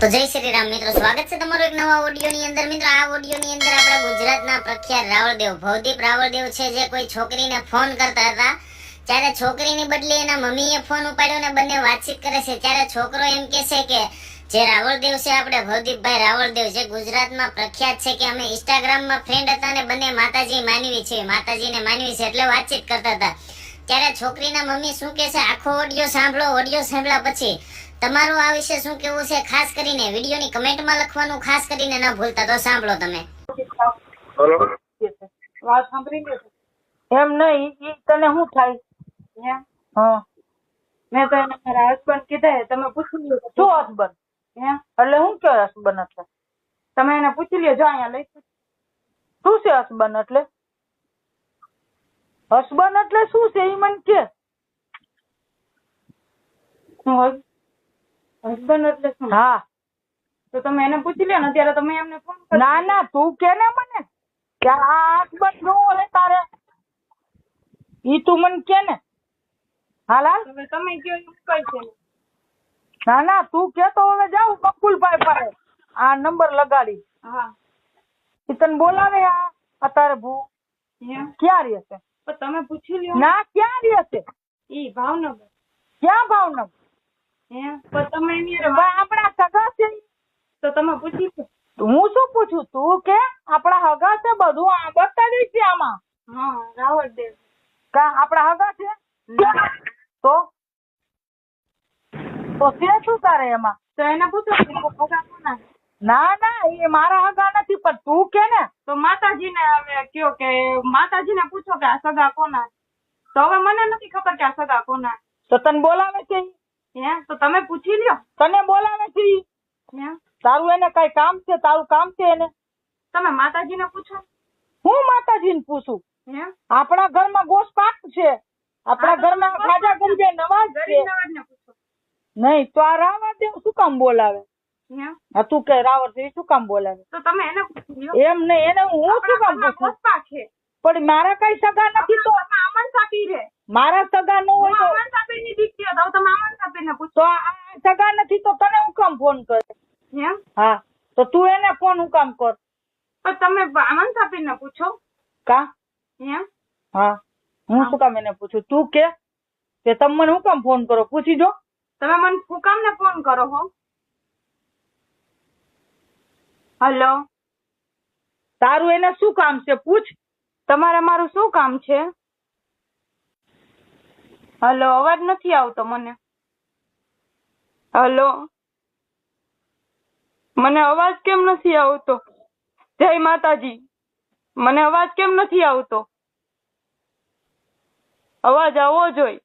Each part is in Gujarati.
તો જય શ્રી રામ મિત્રો, સ્વાગત છે તમારો એક નવા ઓડિયોની અંદર। મિત્રો આ ઓડિયોની અંદર આપણા ગુજરાતના પ્રખ્યાત રાવળદેવ ભવદીપ રાવળદેવ છે, જે કોઈ છોકરીને ફોન કરતા હતા, ત્યારે છોકરીની બદલે એના મમ્મીએ ફોન ઉપાડ્યો ને બંને વાતચીત કરે છે। ત્યારે છોકરો એમ કહે છે કે જે રાવળદેવ છે, આપણે ભવદીપભાઈ રાવળદેવ જે ગુજરાતમાં પ્રખ્યાત છે, કે અમે ઇન્સ્ટાગ્રામમાં ફ્રેન્ડ હતા ને બંને માતાજી માનવી છે, માતાજીને માનવી છે, એટલે વાતચીત કરતા હતા। ત્યારે છોકરીના મમ્મી શું કહે છે, આખો ઓડિયો સાંભળો। ઓડિયો સાંભળ્યા પછી તમારું આ વિશે શું કહેવું છે, ખાસ કરીને વિડિયોની કમેન્ટમાં લખવાનું ખાસ કરીને ન ભૂલતા। તો સાંભળો તમે। હેલો, વાત સાંભળી લે એમ નહીં, ઈ તને શું થાય એમ? હા, મેં તો એને મારા હસબન્ડ કીધા, તમે પૂછી લ્યો શું હસબન્ડ એમ? એટલે શું કે હસબન્ડ એટલે? તમે એને પૂછી લ્યો, જો અહીંયા લઈ શું છે હસબન્ડ એટલે? હસબન્ડ એટલે શું છે ઈ મને કે? હસબન્ડ એટલે શું? હા, તો તમે એને પૂછી લ્યો ને, અત્યારે તમે એમને ફોન કરો। ના ના, તું કે ને મને કે આ હસબન્ડ નું હે તારે, ઈ તું મને કે ને। હાલ હાલ, તમે કયો એવું કઈ છે? ના ના, તું કે તો હવે જાઉં બકુલભાઈ પાસે આ નંબર લગાડી। હા, ઈ તને બોલાવે આ અત્યારે ભૂ ક્યાં રહે છે? તમે પૂછી લ્યો ના, ક્યાં રહે છે ઈ? ભાવનગર। ક્યાં ભાવનગર? તમે આપણા સગા છે તો તમે પૂછી લો। હું શું પૂછું, તું કે આપણા હગા છે, બધું આ બતાવી છે આમાં। હા, રાવળદેવ કા આપણા હગા છે? તો છે શું તારે એમાં? તો એને પૂછો હગા કોના? ના ના, એ મારા હગા નથી, પણ તું કે ને તો માતાજીને હવે કયો કે માતાજીને પૂછો કે આ સગા કોના? તો હવે મને નથી ખબર કે આ સગા કોના। તો તને બોલાવે છે તો તમે પૂછી લ્યો, તને બોલાવે છે તારું એને કઈ કામ છે? તારું કામ છે એને? તમે માતાજીને પૂછો। હું માતાજીને પૂછું? આપણા ઘરમાં ગોશ પાક છે, આપણા ઘરમાં ખાજા ગરીબે નવાજ છે। નહીં તો આ રાવળદેવ શું કામ બોલાવે? હા, તું કે રાવળદેવ શું કામ બોલાવે? તો તમે એને પૂછી લ્યો। એમ નહીં, એને હું શું કામ પૂછું? પણ મારા કઈ સગા નથી, તો અમન સાપી રે મારા સગા ન હોય તો અમન સાપી ની દીકરીઓ તો તમે અમન સાપી ને પૂછો। તો આ સગા નથી તો તને હું કામ ફોન કરે એમ? હા, તો તું એને ફોન હું કામ કર? પણ તમે અમન સાપી ને પૂછો કા એમ? હા, હું શું કામ એને પૂછું? તું કે તમે મને હું કામ ફોન કરો? પૂછી જો તમે મને શું કામ ને ફોન કરો હો? હેલો, તારું એને શું કામ છે પૂછ? તમારે મારું શું કામ છે? હલો, અવાજ નથી આવતો મને। હલો, મને અવાજ કેમ નથી આવતો? જય માતાજી, મને અવાજ કેમ નથી આવતો? અવાજ આવવો જોઈએ।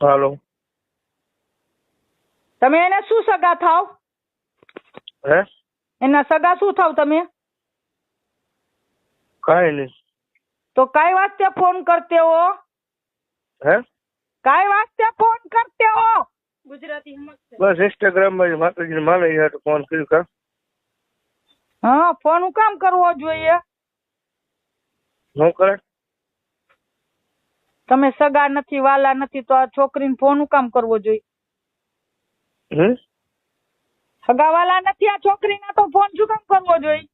હાલો, તમે એને શું સગા થાવ? હે? એના સગા શું થાવ તમે? કાઈ નહીં। તો કઈ વાસ્તે ફોન કરતે હો? હે? કઈ વાસ્તે ફોન કરते हो? ગુજરાતી સમજશે? બસ ઇન્સ્ટાગ્રામ માં માતાજીને માને યાર ફોન કર્યું કા? હા, ફોન હું કામ કરવો જોઈએ? શું કરે? તમે સગા નથી, વાલા નથી, તો આ છોકરીને ફોન હું કામ કરવો જોઈએ? સગા વાલા નથી આ છોકરીના, તો ફોન શું કામ કરવો જોઈએ?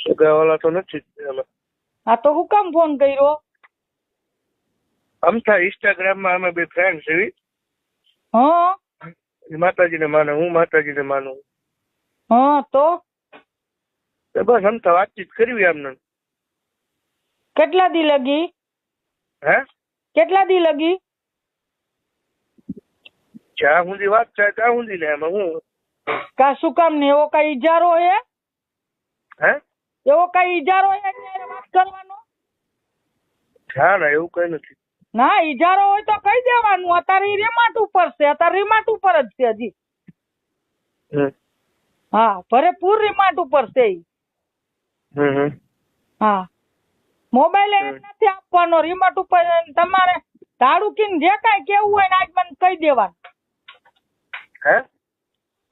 સગા વાલા તો નથી જ અમે। હા, તો હું કામ ફોન કર્યો? અમથા ઇન્સ્ટાગ્રામ માં અમે બે ફ્રેન્ડ છે, હા માતાજીને માને, હું માતાજીને માનું। હા, તો બસ અમથા વાતચીત કરવી આમને। કેટલા દી લગી? હે? કેટલા દી લગી? જ્યાં સુધી વાત થાય ત્યાં સુધી ને એમાં હું કા શું કામ ને? એવો કઈ ઈજારો હે? હે? એવો કઈ ઈજારો હે ત્યારે વાત કરવાનો? હા ના, એવું કઈ નથી। ના, ઈજારો હોય તો કહી દેવાનું। અત્યારે ઈ રિમાટ ઉપર છે, અત્યારે રિમાટ ઉપર જ છે હજી। હા, ભરેપૂર રિમાટ ઉપર છે ઈ। હા, મોબાઈલ એમ નથી આપવાનો, રિમોટ ઉપર તમારે ધાડુકીને જે કાંઈ કેવું હોય ને આજ મને કહી દેવાનું। હે?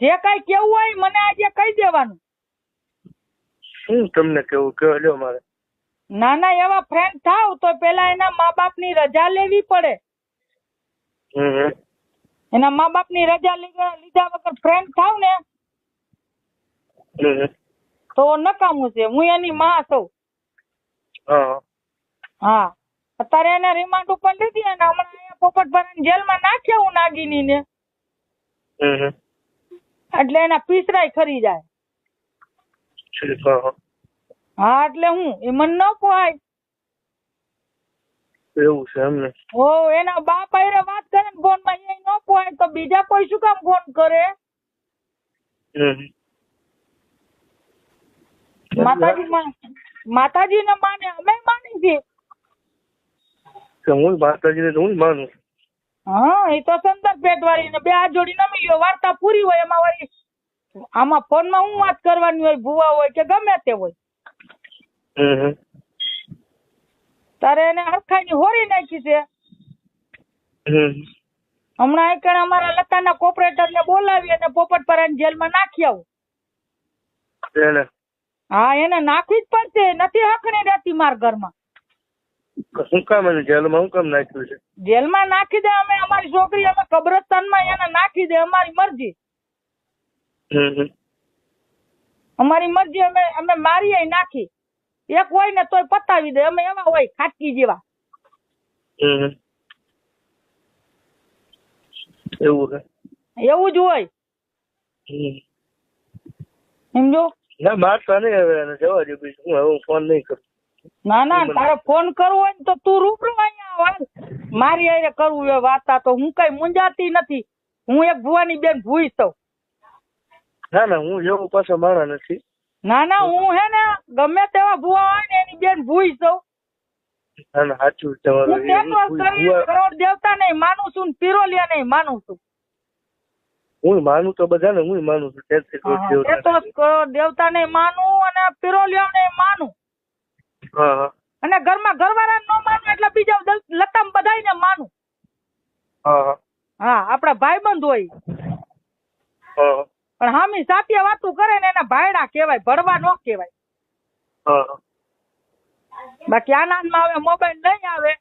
જે કાંઈ કેવું હોય મને આજે કહી દેવાનું। શું તમને કેવું કે લ્યો મારે? ના ના, એવા ફ્રેન્ડ થાવ તો પેલા એના મા બાપ ની રજા લેવી પડે। એના મા બાપ ની રજા લીધા વગર ફ્રેન્ડ થાવ ને હમ. તો નકામું છે. હું એની માં છું. હા હા અત્યારે એને રિમાન્ડ ઉપર લીધી અને હમણાં અહીંયા પોપટભરાની જેલમાં નાખ્યા હું નાગીની ને હમ. એટલે એના પીસરાય ખરી જાય. ઠીક. હા હા એટલે હું એ મને ન પોહાય. એવું છે એમને. ઓ એના બાપ આયરે વાત કરે ને ફોન માં એ ન પોહાય તો બીજા કોઈ શું કામ ફોન કરે? હમ. માતાજી ને માને અમે માની છીએ. કે હું માતાજીને તો હું માનું. હા એ તો સંદર પેટ વાળી ને બે હાથ જોડી નમી લ્યો વાર્તા પૂરી હોય. એમાં વળી આમાં ફોન માં હું વાત કરવાની હોય? ભૂવા હોય કે ગમે તે હોય. હમ. તારે એને હરખાઈ હોરી નાખી છે. હમ. હમણાં એક અમારા લતાના કોપરેટર ને બોલાવી અને પોપટપરાની જેલમાં નાખી આવું. એને હા એને નાખવી જ પડશે. નથી હકણી રહેતી મારા ઘરમાં. શું કામ એને જેલમાં શું કામ નાખ્યું છે? જેલમાં નાખી દે અમે અમારી છોકરી અમે કબ્રસ્તાનમાં એને નાખી દે અમારી મરજી. હમ. અમારી મરજી અમે મારીએ નાખી. એક હોય ને તોય પતાવી દે. અમે એવા હોય ખાટકી જેવા. હમ. એવું છે. એવું જ હોય. હમ. સમજો. ના મારતા નહીં હવે એને જવા દે. બીજું હું હવે હું ફોન નહીં કરું. ના ના તારે ફોન કરવો હોય ને તો તું રૂબરૂ અહીંયા આવ. મારી હારે કરવું એ વાર્તા તો હું કઈ મુંજાતી નથી. હું એક ભુવાની બેન ભૂઈ છું. ના ના હું એવું પાછો માણા નથી. ના ના હું હે ને ગમે તેવા ભુવા હોય ને એની બેન ભૂઈ છું. ના ના સાચું હું તમારું. તેત્રીસ કરી કરોડ દેવતા નહીં માનું છું ને પિરોલિયા નહીં માનું છું. હું માનું તો બધા ને હું માનું છું. 33 કરોડ દેવતા. 33 કરોડ દેવતા ને માનું અને પિરોલિયા ને માનું. હા હા અને ઘરમાં ઘરવાળા ન માનું એટલે બીજા લતામ બધાય માનું. હા હા હા આપડા ભાઈબંધ હોય. હા પણ હામી સાત્ય વાતું કરે ને એને ભાયડા કહેવાય. ભરવા ન કહેવાય. હા બાકી આનંદમાં હવે મોબાઈલ નહીં આવે.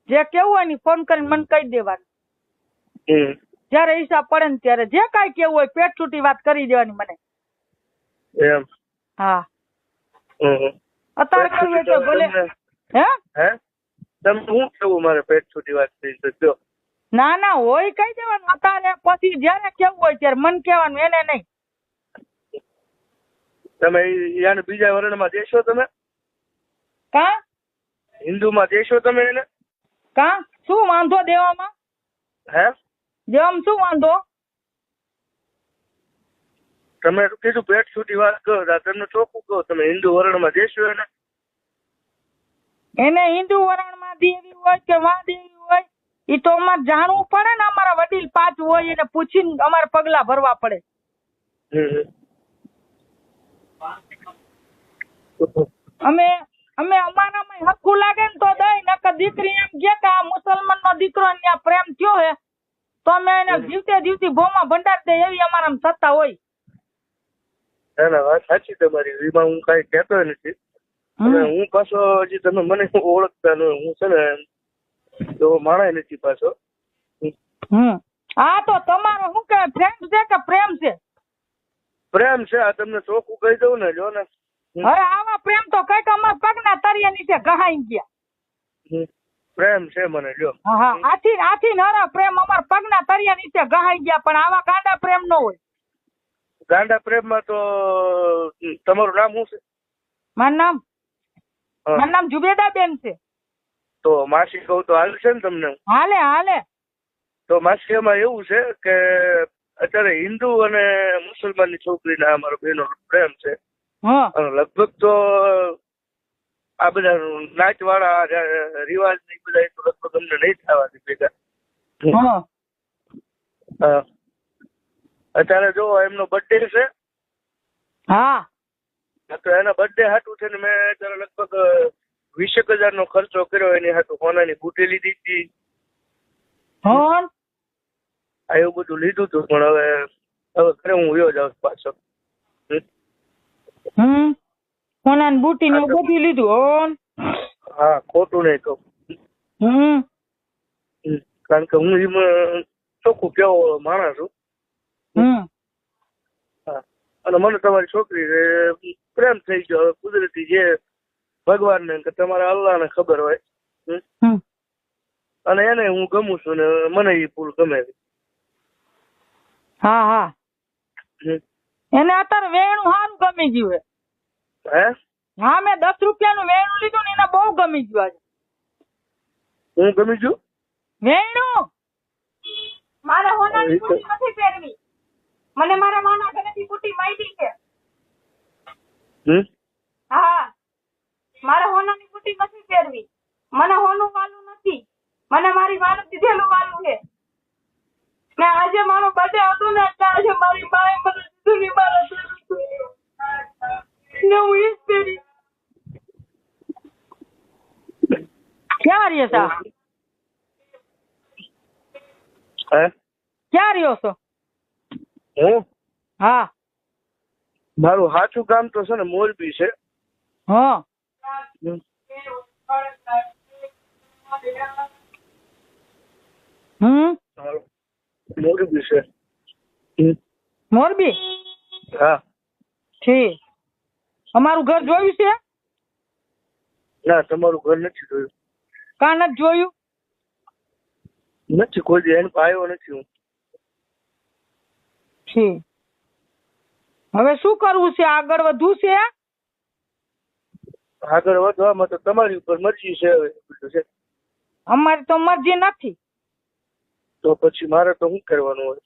જે કેવું હોય ને ફોન કરીને મને કહી દેવાનું. હમ. જયારે હિસાબ પડે ને ત્યારે જે કાંઈ કેવું હોય પેટ છૂટી વાત કરી દેવાની મને. એમ. હા હમ. અત્યારે કહ્યું તો ભલે. હે તમે શું કેવું મારે પેટ છૂટી વાત થઈ તો કયો. ના ના હોય કહી દેવાનું. અત્યારે પછી જયારે કેવું હોય ત્યારે મન કહેવાનું એને નહીં. તમે યાને બીજા વર્ણમાં દેશો તમે? કા હિન્દુમાં દેશો તમે એને? કા શું વાંધો દેવામાં? હે દેવામાં શું વાંધો? તમે કીધું પેટ છૂટી વાત કરો. તમને ચોખ્ખું કહો તમે હિન્દુ વર્ણમાં દેશો એને? એને હિન્દુ વરણમાં દેવી હોય કે વા દેવી હોય એ તો અમારે જાણવું પડે ને. અમારા વડીલ 5 હોય એને પૂછીને અમારે પગલા ભરવા પડે. અમે અમારામાં હરખું લાગે ને તો દઈ નકર દીકરી એમ કે આ મુસલમાન નો દીકરો ત્યાં પ્રેમ થયો હે તો અમે એને જીવતે જીવતી ભોમાં ભંડાર દે એવી અમારામાં સત્તા હોય. ના ના વાત સાચી તમારી. એમાં હું કઈ કહેતો નથી. અને હું પાછો હજી તમે મને ઓળખતા ન હું છે ને તો માણાય નથી પાછો. હા તો તમારો શું કે ફ્રેન્ડ છે કે પ્રેમ છે? પ્રેમ છે. આ તમને ચોખ્ખું કહી દઉં ને જો ને. હવે આવા પ્રેમ તો કઈક અમારા પગના તળિયા નીચે ઘહાઈ ગયા. પ્રેમ છે મને જો. હા આથી નરા પ્રેમ અમારા પગના તળિયા નીચે ઘહાઈ ગયા. પણ આવા ગાંડા પ્રેમ ન હોય. ગાંડા પ્રેમમાં તો તમારું નામ શું છે? મારું નામ જુબેદા બેન છે. તો માસી કહું તો હાલશે ને તમને? હાલે. તો માસી એમાં એવું છે કે અત્યારે હિન્દુ અને મુસલમાનની છોકરીને અમારો બેનો પ્રેમ છે. અને લગભગ તો આ બધા નાચ વાળા રિવાજ ને બધા તો લગભગ અમને નહીં થવાથી ભેગા. અત્યારે જો એમનો બર્થડે છે. હા તો એના બર્થડે હાટું છે ને મેં અત્યારે લગભગ 20,000 નો ખર્ચો કર્યો. એની હાટું સોનાની બુટી લીધી હતી. આ એવું બધું લીધું હતું. પણ હવે ઘરે હું વયો જાઉં પાછો. સોનાની બુટી ને બધું લીધું. હા ખોટું નહીં કહું. કારણ કે હું એમાં ચોખ્ખું કેવો વાળો માણસ છું. હા, અને મને તમારી છોકરી પ્રેમ થઈ ગયો. હવે કુદરતી જે ભગવાનને કે તમારા અલ્લાહને ખબર હોય. અને એને હું ગમું છું ને મને એ ફૂલ ગમે છે. હા હા, એને અત્યારે વેણું સારું ગમી ગયું હે? હા, મેં 10 રૂપિયાનું વેણું લીધું ને એને બહુ ગમી ગયું આજે. હું ગમી છું વેણું મારે હોનાની બુટી નથી પહેરવી. મને મારા માના ઘરેથી બુટી માંગી છે. હા, મારે હોનાની બુટી નથી પહેરવી. મને હોનું વાલું નથી. મને મારી માનું દીધેલું વાલું છે. ને આજે મારો બર્થડે હતો ને એટલે આજે મારી માએ મને દીધું ને મારા ને હું ઈ જ પહેરી. ક્યાં રહ્યો છો? હે? ક્યાં રહ્યો છો? હું હા, મારું સાચું ગામ તો છે ને મોરબી છે. હા, હાલો, મોરબી છે. મોરબી? હા. ઠીક. અમારું ઘર જોયું છે? ના, તમારું ઘર નથી જોયું. કાં નથી જોયું? નથી, કોઈ દી એને આવ્યો નથી હું. ઠીક. હવે શું કરવું છે? આગળ વધવું છે? આગળ વધવામાં તો તમારી ઉપર મરજી છે. હવે બધું છે. અમારી તો મરજી નથી. તો પછી મારે તો શું કરવાનું હોય?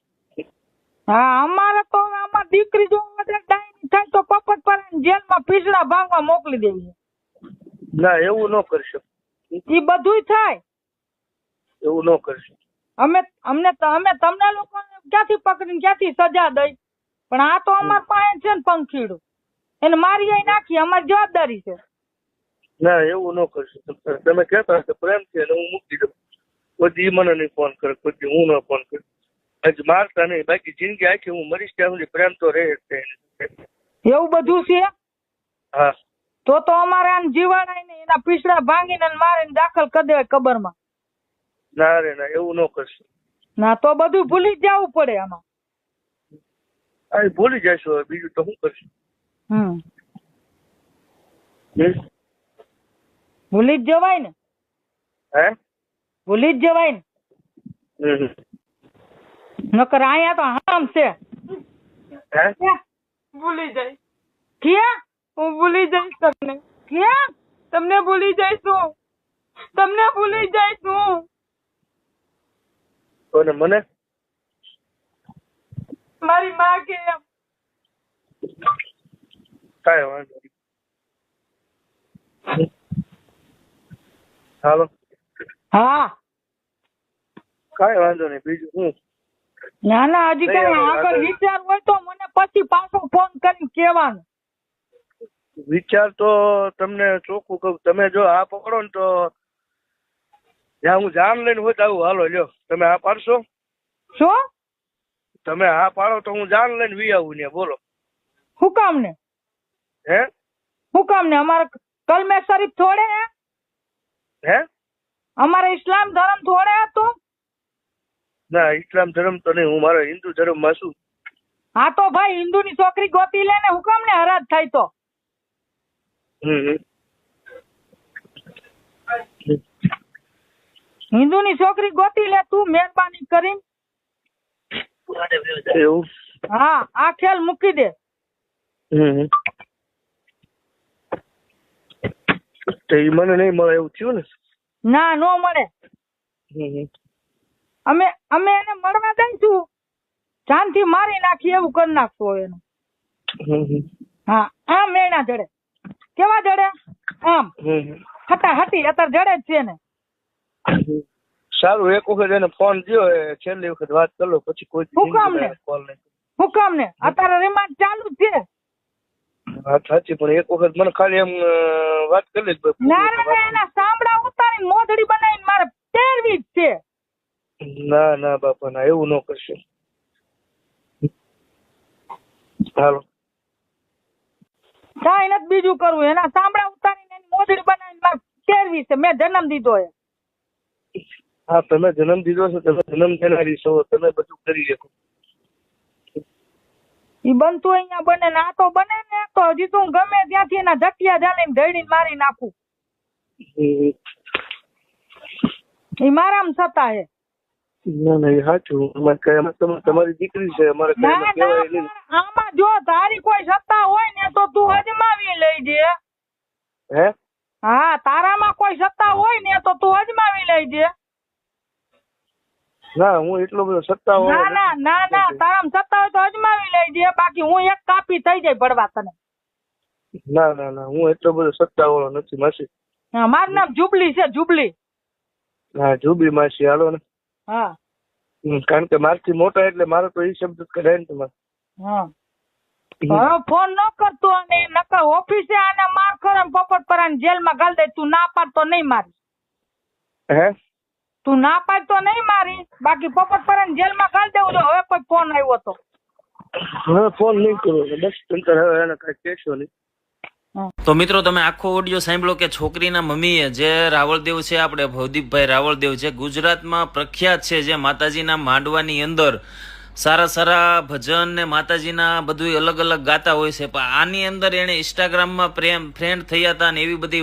હા, અમારે તો હવે અમારી દીકરી જો ડાયની થાય તો પપટ પર જેલમાં પીસડા ભાંગવા મોકલી દેવી. ના, એવું ન કરશો. ઈ બધુંય થાય. એવું ન કરશો. અમે તમને લોકોને ક્યાંથી પકડીને ક્યાંથી સજા દઈ? પણ આ તો અમાર પાસે છે ને પંખીડું, એને મારી આઈ નાખી. અમારી જવાબદારી છે. ના, એવું ન કરશો. તમે કહેતા કે પ્રેમ છે ને હું મૂકી દઉં. બધી મને નહીં ફોન કરે, બધી હું ન ફોન કરું. હજી મારતા નહીં, બાકી જિંદગી આખી હું મરીશ ત્યાં સુધી પ્રેમ તો રહે જ છે. એવું બધું છે? હા. તો અમારે આને જીવાડાઈને એના પીસડા ભાંગીને મારીને દાખલ કરી દેવાય કબરમાં. ના રે ના, એવું ન કરશો. ના, તો બધું ભૂલી જ જવું પડે આમાં. આ ભૂલી જશો, હવે બીજું તો શું કરશું? ભૂલી જ જવાય ને. હે? ભૂલી જ જવાય ને. નકર અહીંયા તો હામ છે. ભૂલી જાય ક્યાં? હું ભૂલી જઈશ તમને. ક્યાં? તમને ભૂલી જઈશું. તમને ભૂલી જઈશું. કોને? મને? મારી માં કે એમ. કાંઈ વાંધો નહીં. હાલો. હા, કાંઈ વાંધો નહીં. બીજું શું? ના ના, હજી કઈ આગળ વિચાર હોય તો મને પછી પાછો ફોન કરીને કહેવાનું. વિચાર તો તમને ચોખ્ખું કહું, તમે જો આ પકડો ને તો જ્યાં હું જાન લઈને હોય તો આવું. હાલો લ્યો, તમે આ પાડશો? શું? તમે આ પાડો તો હું જાન લઈને વી આવું ને. બોલો. શું કામ ને? હે? શું કામ ને? અમારે કલમે શરીફ થોડે હે? હે? અમારે ઇસ્લામ ધર્મ થોડે હતો? ના, ઇસ્લામ ધર્મ તો નહીં, હું મારા હિન્દુ ધર્મમાં છું. હા તો ભાઈ, હિન્દુની છોકરી ગોતી લે ને. હું કામ ને હરાજ થાય તો? હિન્દુની છોકરી ગોતી લે તું, મહેરબાની કરીને. એવું? હા, આ ખેલ મૂકી દે. તો ઈ મને નહીં મળે એવું થયું ને? ના, નો મળે. અમે એને મળવા દઈશું. જાનથી મારી નાખી એવું કરી નાખશું એનું. હા, આમ મેણા જડે. કેવા જડે? આમ હટાહટી અત્યારે જડે જ છે ને. સારું, એક વખત એને ફોન દ્યો, છેલ્લી વખત વાત કરી લો, પછી કોઈ હું કામ ને? કોલ નહીં. હું કામ ને? અત્યારે રિમાન્ડ ચાલુ જ છે. હા સાચી, પણ એક વખત મને ખાલી એમ વાત કરી લે. ના રે, એના સાંભળા ઉતારીને મોઢડી બનાવીને મારે પહેરવી જ છે. ના ના બાપા ના, એવું ન કરશો. હાલો. કાંઈ નથી બીજું કરવું. એના સાંભળા ઉતારીને એની મોઢડી બનાવીને મારે પહેરવી છે. મેં જન્મ દીધો એ. હા, તમે જન્મ દીધો છે, તમે જન્મ દેનારી છો, તમે બધું કરી શકો. ઈ બનતું અહીંયા બને ને આ તો બને ને તો હજી તું ગમે ત્યાંથી એના જટિયા જાલીને ધડીને મારી નાખું. હમ. ઈ મારામાં સત્તા હે. ના ના, એ સાચું. તમારી દીકરી છે, અમારે કઈ ના કહેવાય નહીં. ના, આમાં જો તારી કોઈ સત્તા હોય ને તો તું અજમાવી લેજે. હે? હા, તારામાં કોઈ સત્તા હોય ને તો તું અજમાવી લેજે. ના, હું એટલો બધો સત્તા ના ના ના ના, તારામાં સત્તા હોય તો અજમાવી લેજે, બાકી હું એક કાપી થઈ જાય ભરવા તને. ના ના ના, હું એટલો બધો સત્તા વાળો નથી માસી. હા, મારું નામ જુબલી છે, જુબલી. હા, જુબલી માસી, હાલો ને. હા કારણ કે મારથી મોટા એટલે મારો તો એ શબ્દ જ કઢાય ને તમારે. હા, હવે ફોન ન કરતો અને નકર ઓફિસે આને માર ખરે પોપટ પરાને જેલમાં ગાલ દે. તું ના પાડતો નહીં મારી. હે? તું ના પાડતો નહીં મારી, બાકી પોપટ પરાને જેલમાં ગાલ દેવું જો. હવે કોઈ ફોન આવ્યો તો હવે ફોન નહીં કરો, બસ તંતર હવે એને કઈ કહેશો નહીં. તો મિત્રો તમે આખો ઓડિયો સાંભળો કે છોકરીના મમ્મીએ જે રાવળદેવ છે, આપણે ભવદીપભાઈ રાવળદેવ છે, ગુજરાતમાં પ્રખ્યાત છે, જે માતાજીના માંડવાની અંદર સારા સારા ભજન ને માતાજીના બધું અલગ અલગ ગાતા હોય છે, પણ આની અંદર એને ઇન્સ્ટાગ્રામમાં ફ્રેન્ડ થયા હતા ને એવી બધી